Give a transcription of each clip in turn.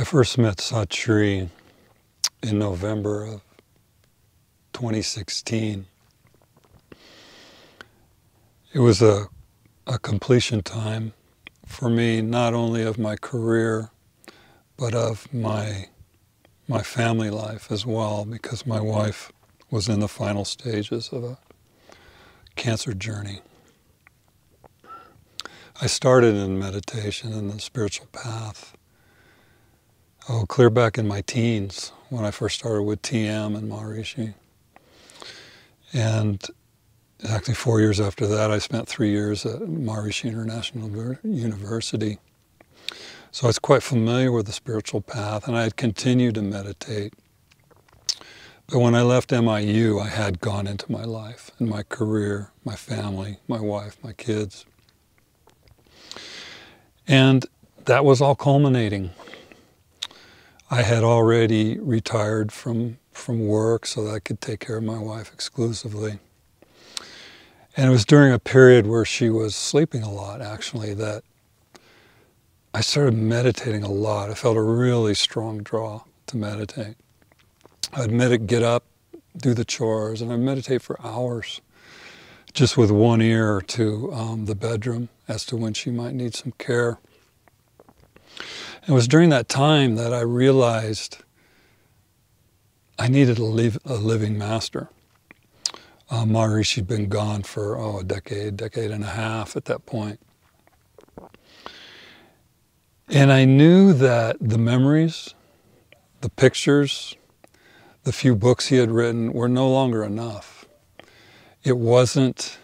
I first met Satri in November of 2016. It was a completion time for me, not only of my career, but of my family life as well, because my wife was in the final stages of a cancer journey. I started in meditation and the spiritual path, clear back in my teens, when I first started with TM and Maharishi. And actually 4 years after that, I spent 3 years at Maharishi International University. So I was quite familiar with the spiritual path, and I had continued to meditate. But when I left MIU, I had gone into my life and my career, my family, my wife, my kids. And that was all culminating. I had already retired from work so that I could take care of my wife exclusively. And it was during a period where she was sleeping a lot, actually, that I started meditating a lot. I felt a really strong draw to meditate. I'd get up, do the chores, and I'd meditate for hours, just with one ear to the bedroom as to when she might need some care. It was during that time that I realized I needed a living master. Maharishi had been gone for a decade and a half at that point. And I knew that the memories, the pictures, the few books he had written were no longer enough. It wasn't,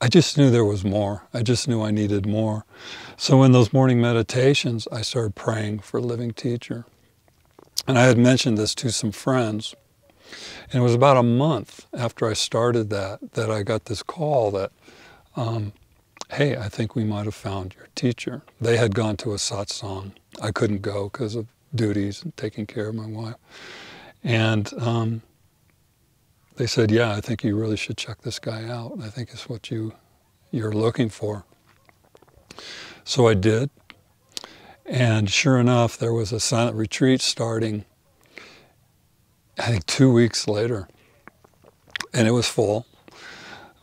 I just knew there was more. I just knew I needed more. So in those morning meditations, I started praying for a living teacher. And I had mentioned this to some friends. And it was about a month after I started that I got this call that, hey, I think we might have found your teacher. They had gone to a satsang. I couldn't go because of duties and taking care of my wife. And they said, yeah, I think you really should check this guy out. I think it's what you're looking for. So I did. And sure enough, there was a silent retreat starting, I think 2 weeks later. And it was full.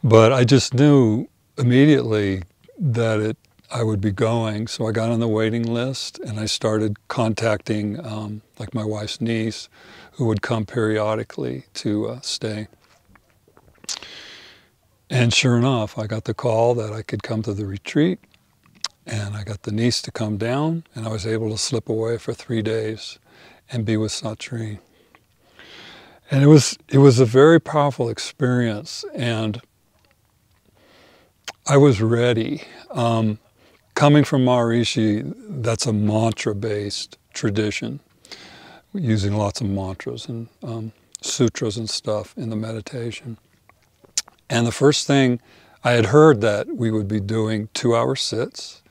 But I just knew immediately that I would be going, so I got on the waiting list and I started contacting like my wife's niece, who would come periodically to stay. And sure enough, I got the call that I could come to the retreat, and I got the niece to come down, and I was able to slip away for 3 days and be with Satri. And it was a very powerful experience, and I was ready. Coming from Maharishi, that's a mantra-based tradition, using lots of mantras and sutras and stuff in the meditation. And the first thing, I had heard that we would be doing 2-hour sits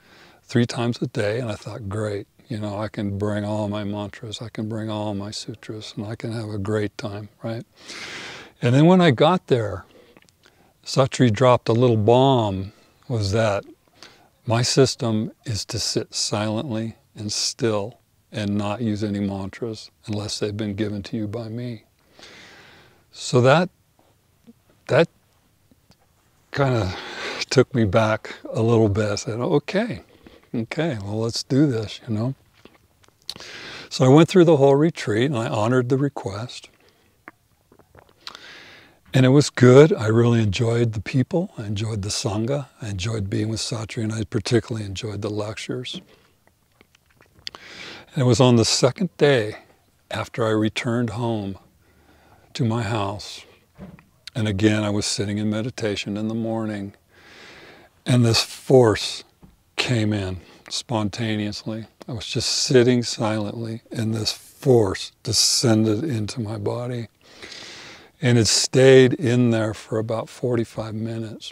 3 times a day, and I thought, great, I can bring all my mantras, I can bring all my sutras, and I can have a great time, right? And then when I got there, Satri dropped a little bomb, was that my system is to sit silently and still and not use any mantras unless they've been given to you by me. So that kind of took me back a little bit. I said, okay, well, let's do this, So I went through the whole retreat and I honored the request. And it was good. I really enjoyed the people. I enjoyed the Sangha. I enjoyed being with Satri, and I particularly enjoyed the lectures. And it was on the second day after I returned home to my house. And again, I was sitting in meditation in the morning, and this force came in spontaneously. I was just sitting silently, and this force descended into my body. And it stayed in there for about 45 minutes.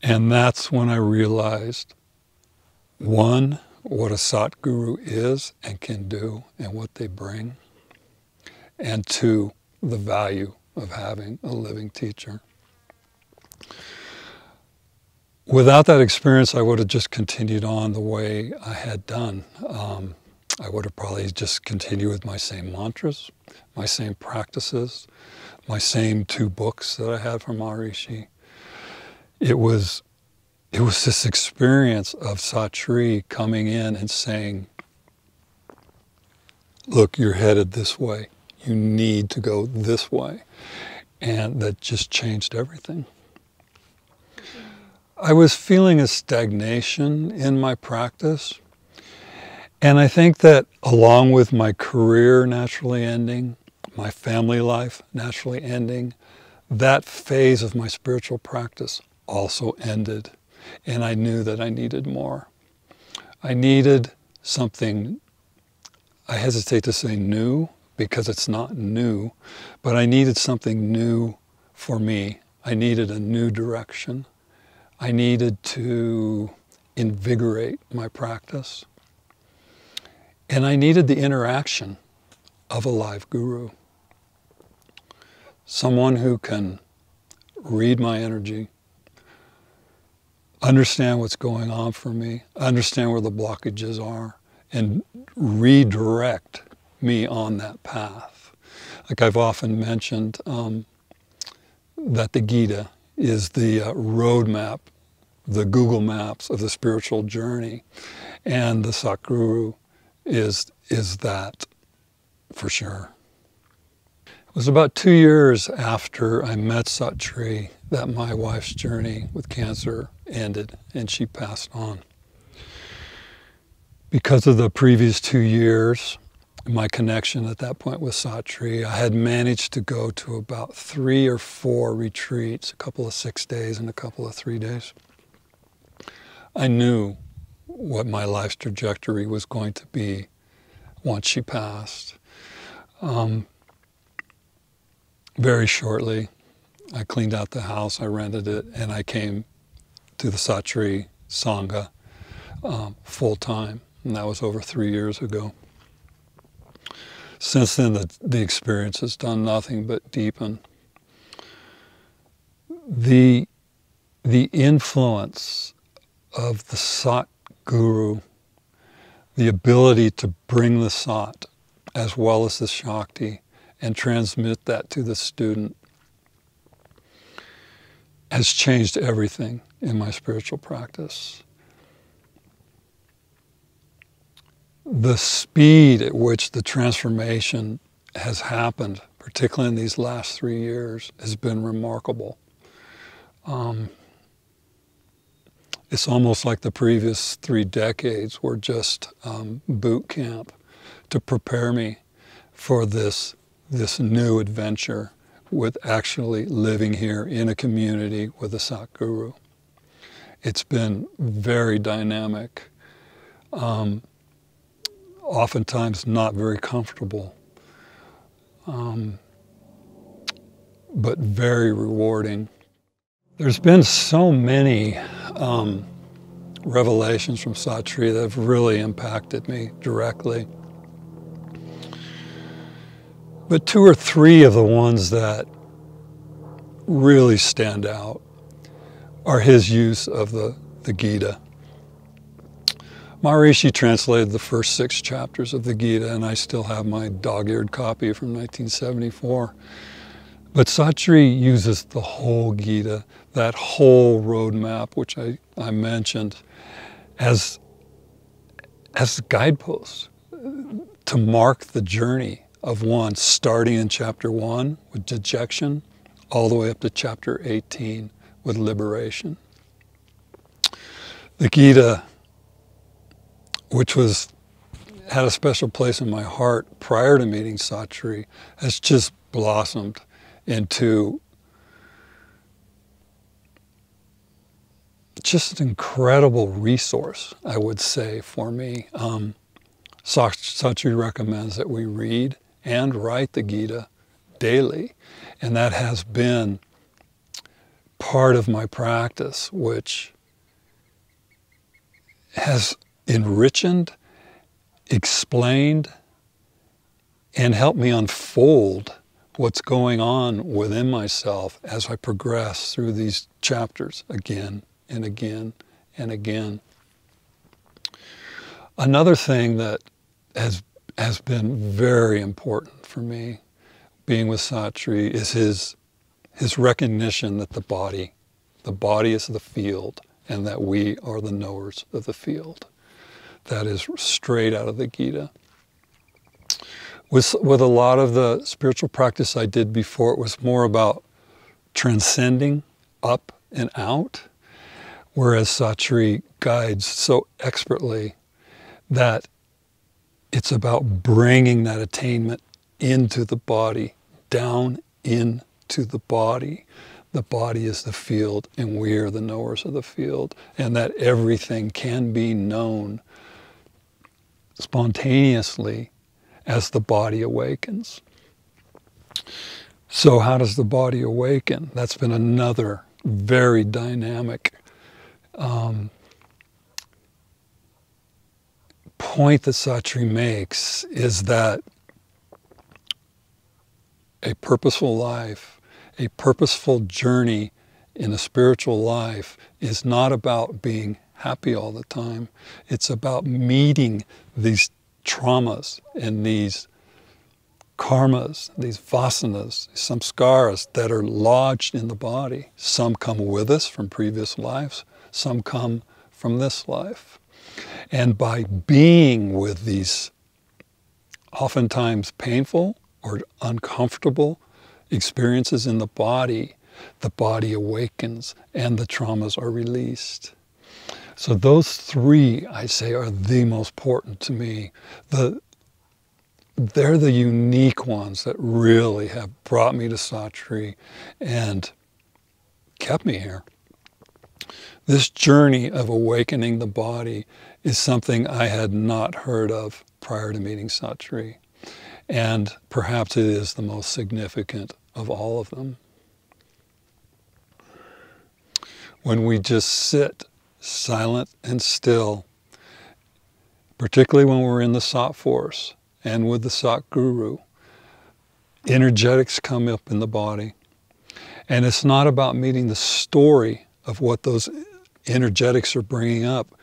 And that's when I realized, one, what a Satguru is and can do and what they bring. And two, the value of having a living teacher. Without that experience, I would have just continued on the way I had done. I would have probably just continued with my same mantras, my same practices, my same 2 books that I had from Maharishi. It was this experience of Satri coming in and saying, look, you're headed this way. You need to go this way. And that just changed everything. I was feeling a stagnation in my practice. And I think that along with my career naturally ending, my family life naturally ending, that phase of my spiritual practice also ended. And I knew that I needed more. I needed something, I hesitate to say new, because it's not new, but I needed something new for me. I needed a new direction. I needed to invigorate my practice. And I needed the interaction of a live guru. Someone who can read my energy, understand what's going on for me, understand where the blockages are, and redirect me on that path. Like I've often mentioned, that the Gita is the roadmap, the Google Maps of the spiritual journey, and the Satguru is that for sure. It was about 2 years after I met Satri that my wife's journey with cancer ended and she passed on. Because of the previous 2 years, my connection at that point with Satri, I had managed to go to about 3 or 4 retreats, a couple of 6 days and a couple of 3 days. I knew what my life's trajectory was going to be once she passed. Very shortly, I cleaned out the house, I rented it, and I came to the Satri Sangha full time, and that was over 3 years ago. Since then, the experience has done nothing but deepen. The influence of the Sat Guru, the ability to bring the Sat as well as the Shakti and transmit that to the student, has changed everything in my spiritual practice. The speed at which the transformation has happened, particularly in these last 3 years, has been remarkable. It's almost like the previous 3 decades were just boot camp to prepare me for this new adventure with actually living here in a community with a Satguru. It's been very dynamic, oftentimes not very comfortable, but very rewarding. There's been so many revelations from Satri that have really impacted me directly. But 2 or 3 of the ones that really stand out are his use of the Gita. Maharishi translated the first 6 chapters of the Gita, and I still have my dog-eared copy from 1974. But Satri uses the whole Gita, that whole roadmap, which I mentioned, as guideposts to mark the journey of one, starting in chapter 1 with dejection, all the way up to chapter 18 with liberation. The Gita, which had a special place in my heart prior to meeting Satri, has just blossomed into just an incredible resource, I would say, for me. Satri recommends that we read and write the Gita daily, and that has been part of my practice, which has enriched, explained, and helped me unfold what's going on within myself as I progress through these chapters again and again and again. Another thing that has been very important for me, being with Satri, is his recognition that the body is the field, and that we are the knowers of the field. That is straight out of the Gita. With a lot of the spiritual practice I did before, it was more about transcending up and out, whereas Satri guides so expertly that it's about bringing that attainment into the body, down into the body. The body is the field, and we are the knowers of the field, and that everything can be known spontaneously as the body awakens. So how does the body awaken? That's been another very dynamic point that Satri makes, is that a purposeful life, a purposeful journey in a spiritual life is not about being happy all the time. It's about meeting these traumas and these karmas, these vasanas, samskaras that are lodged in the body. Some come with us from previous lives, some come from this life. And by being with these oftentimes painful or uncomfortable experiences in the body awakens and the traumas are released. So those three, I say, are the most important to me. They're the unique ones that really have brought me to Satri and kept me here. This journey of awakening the body is something I had not heard of prior to meeting Satri. And perhaps it is the most significant of all of them. When we just sit silent and still, particularly when we're in the Sat force and with the Sat Guru, energetics come up in the body. And it's not about meeting the story of what those energetics are bringing up.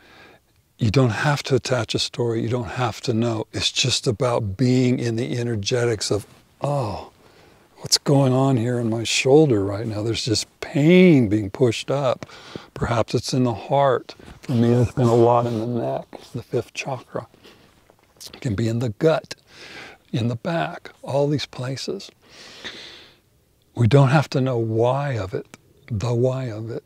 You don't have to attach a story. You don't have to know. It's just about being in the energetics of, oh, what's going on here in my shoulder right now? There's just pain being pushed up. Perhaps it's in the heart. For me, it's been a lot in the neck, the fifth chakra. It can be in the gut, in the back, all these places. We don't have to know why of it, the why of it.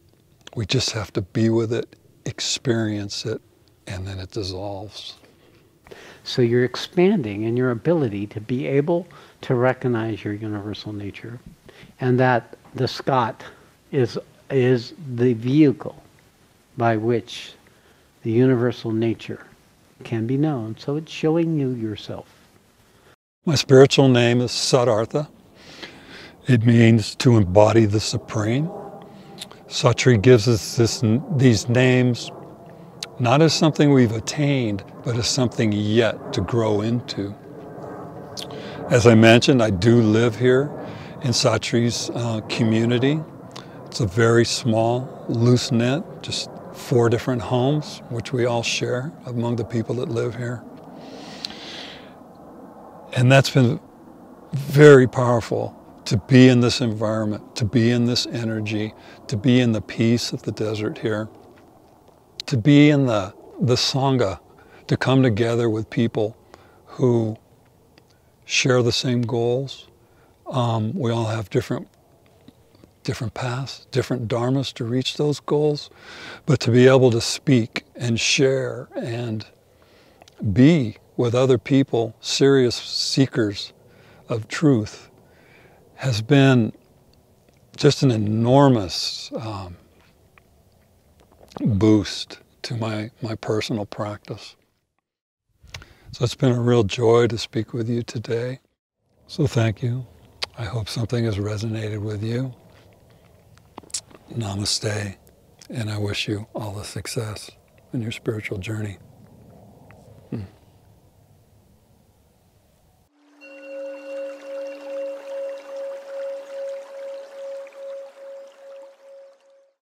We just have to be with it, experience it, and then it dissolves. So you're expanding in your ability to be able to recognize your universal nature, and that the Sat is the vehicle by which the universal nature can be known. So it's showing you yourself. My spiritual name is Siddhartha. It means to embody the Supreme. Satri gives us these names not as something we've attained, but as something yet to grow into. As I mentioned, I do live here in Satri's community. It's a very small, loose knit, just 4 different homes, which we all share among the people that live here. And that's been very powerful, to be in this environment, to be in this energy, to be in the peace of the desert here, to be in the Sangha, to come together with people who share the same goals. We all have different paths, different dharmas to reach those goals, but to be able to speak and share and be with other people, serious seekers of truth, has been just an enormous boost to my personal practice. So it's been a real joy to speak with you today. So thank you. I hope something has resonated with you. Namaste, and I wish you all the success in your spiritual journey.